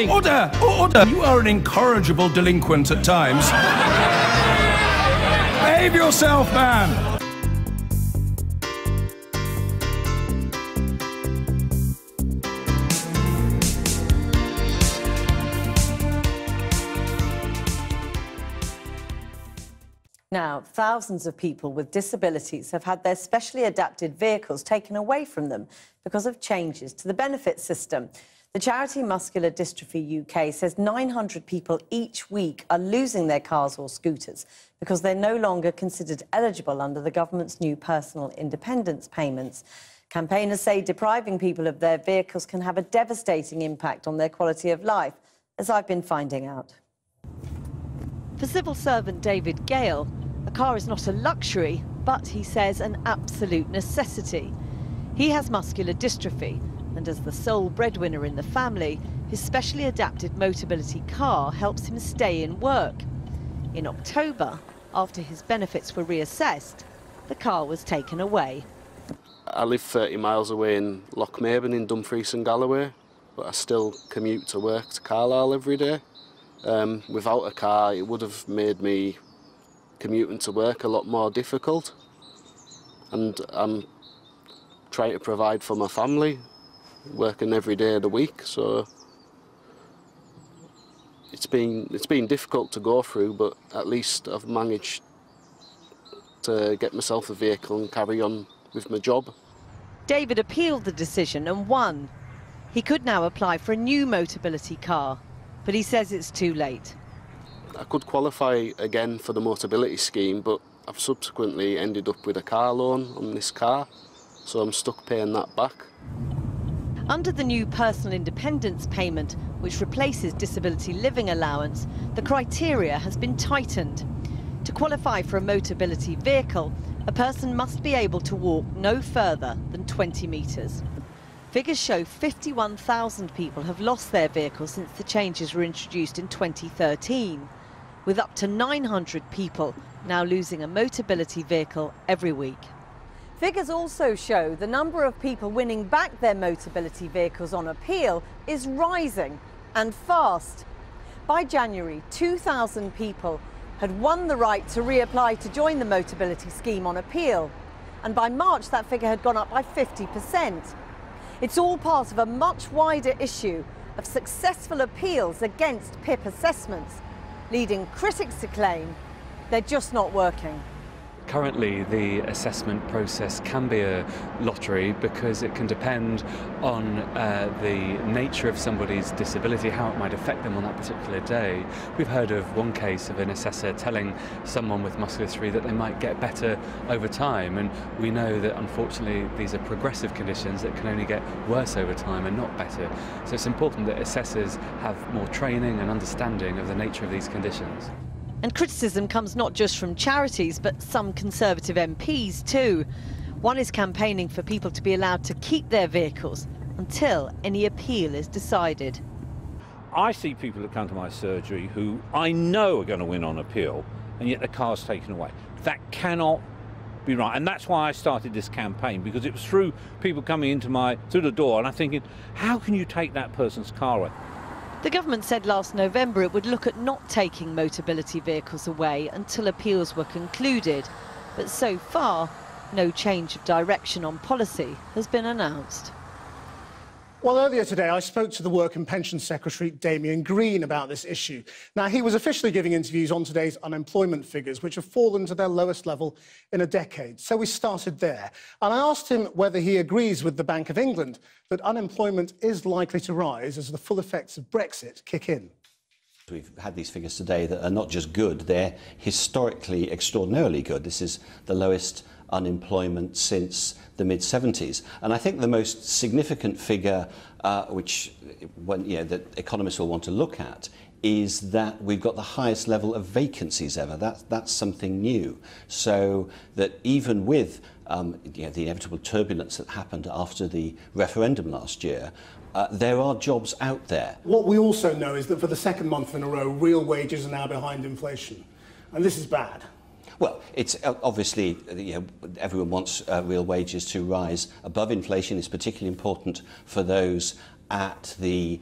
Order! Order! You are an incorrigible delinquent at times. Behave yourself, man! Now, thousands of people with disabilities have had their specially adapted vehicles taken away from them because of changes to the benefit system. The charity Muscular Dystrophy UK says 900 people each week are losing their cars or scooters because they're no longer considered eligible under the government's new personal independence payments. Campaigners say depriving people of their vehicles can have a devastating impact on their quality of life, as I've been finding out. For civil servant David Gale, a car is not a luxury, but he says an absolute necessity. He has muscular dystrophy, and as the sole breadwinner in the family, his specially adapted Motability car helps him stay in work. In October, after his benefits were reassessed, the car was taken away. I live 30 miles away in Lochmaben in Dumfries and Galloway, but I still commute to work to Carlisle every day. Without a car, it would have made me commuting to work a lot more difficult, and I'm trying to provide for my family, working every day of the week, so it's been difficult to go through, but at least I've managed to get myself a vehicle and carry on with my job. David appealed the decision and won. He could now apply for a new Motability car, but he says it's too late. I could qualify again for the Motability scheme, but I've subsequently ended up with a car loan on this car, so I'm stuck paying that back. Under the new personal independence payment, which replaces disability living allowance, the criteria has been tightened. To qualify for a Motability vehicle, a person must be able to walk no further than 20 metres. Figures show 51,000 people have lost their vehicles since the changes were introduced in 2013, with up to 900 people now losing a Motability vehicle every week. Figures also show the number of people winning back their Motability vehicles on appeal is rising, and fast. By January, 2,000 people had won the right to reapply to join the Motability scheme on appeal, and by March that figure had gone up by 50%. It's all part of a much wider issue of successful appeals against PIP assessments, leading critics to claim they're just not working. Currently, the assessment process can be a lottery because it can depend on the nature of somebody's disability, how it might affect them on that particular day. We've heard of one case of an assessor telling someone with muscular dystrophy that they might get better over time, and we know that unfortunately these are progressive conditions that can only get worse over time and not better. So it's important that assessors have more training and understanding of the nature of these conditions. And criticism comes not just from charities, but some Conservative MPs too. One is campaigning for people to be allowed to keep their vehicles until any appeal is decided. I see people that come to my surgery who I know are going to win on appeal, and yet the car's taken away. That cannot be right, and that's why I started this campaign, because it was through people coming through the door, and I'm thinking, how can you take that person's car away? The government said last November it would look at not taking Motability vehicles away until appeals were concluded. But so far, no change of direction on policy has been announced. Well, earlier today, I spoke to the Work and Pensions Secretary, Damien Green, about this issue. Now, he was officially giving interviews on today's unemployment figures, which have fallen to their lowest level in a decade. So we started there. And I asked him whether he agrees with the Bank of England that unemployment is likely to rise as the full effects of Brexit kick in. We've had these figures today that are not just good, they're historically extraordinarily good. This is the lowest unemployment since the mid-70s. And I think the most significant figure, that economists will want to look at, is that we've got the highest level of vacancies ever. That's something new. So that even with the inevitable turbulence that happened after the referendum last year, there are jobs out there. What we also know is that for the second month in a row, real wages are now behind inflation. And this is bad. Well, it's obviously, everyone wants real wages to rise above inflation. It's particularly important for those at the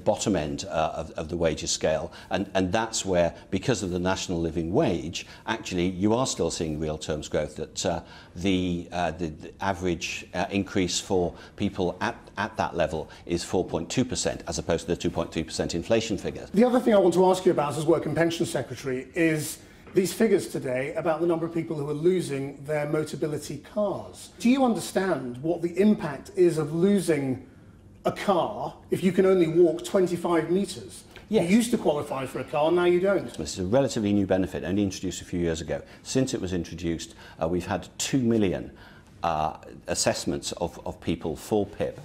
bottom end of the wages scale, and that's where, because of the national living wage, actually you are still seeing real terms growth. That the average increase for people at that level is 4.2%, as opposed to the 2.3% inflation figure. The other thing I want to ask you about as Work and Pension Secretary is these figures today about the number of people who are losing their Motability cars. Do you understand what the impact is of losing a car if you can only walk 25 metres? Yes. You used to qualify for a car, now you don't. This is a relatively new benefit, only introduced a few years ago. Since it was introduced, we've had 2 million assessments of people for PIP,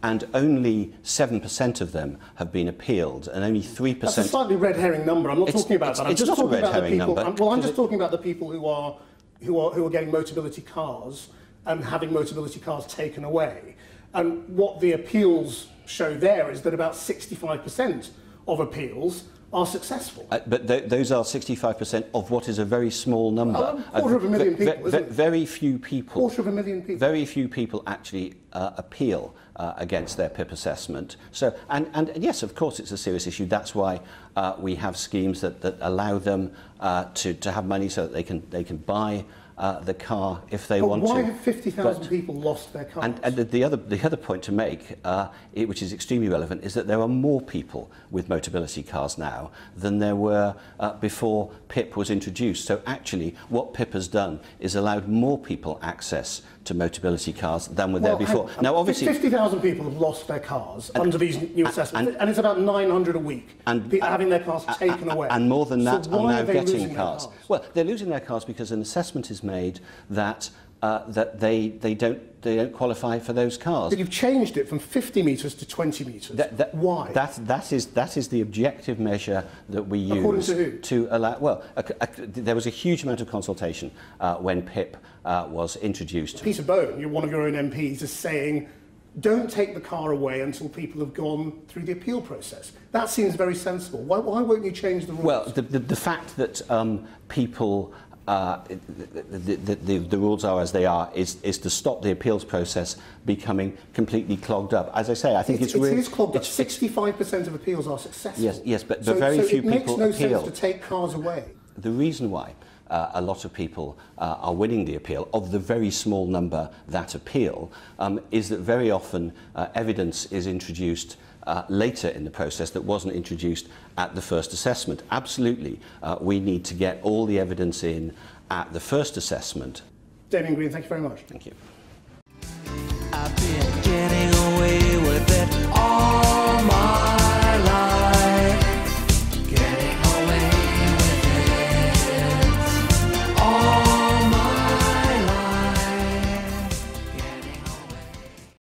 and only 7% of them have been appealed, and only 3%... That's a slightly red herring number. I'm not talking about that. I'm just talking about the people. Well, I'm just talking about the people who are getting Motability cars and having Motability cars taken away. And what the appeals show there is that about 65% of appeals are successful. But those are 65% of what is a very small number. A quarter of a million people, isn't it? Very few people. Quarter of a million people. Very few people actually appeal against their PIP assessment. So, and yes, of course, it's a serious issue. That's why we have schemes that allow them to have money so that they can buy the car if they want to. Why have 50,000 people lost their cars? And the other point to make, which is extremely relevant, is that there are more people with Motability cars now than there were before PIP was introduced. So actually, what PIP has done is allowed more people access to Motability cars than were there before. Now, obviously, 50,000 people have lost their cars under these new assessments, and it's about 900 a week having their cars taken away. And more than that so are now getting cars. Well, they're losing their cars because an assessment is made that they don't qualify for those cars. But you've changed it from 50 metres to 20 metres. Why? That is the objective measure that we use. According to who? To allow. Well, there was a huge amount of consultation when PIP was introduced. Peter Bone, one of your own MPs, is saying, don't take the car away until people have gone through the appeal process. That seems very sensible. Why won't you change the rules? Well, the fact that people... the rules are as they are is to stop the appeals process becoming completely clogged up. As I say, I think it is clogged up. 65% of appeals are successful. Yes, but very few people appeal. It makes no sense to take cars away. The reason why a lot of people are winning the appeal, of the very small number that appeal, is that very often evidence is introduced later in the process that wasn't introduced at the first assessment. Absolutely, we need to get all the evidence in at the first assessment. Damien Green, thank you very much. Thank you. I've been getting away with it all my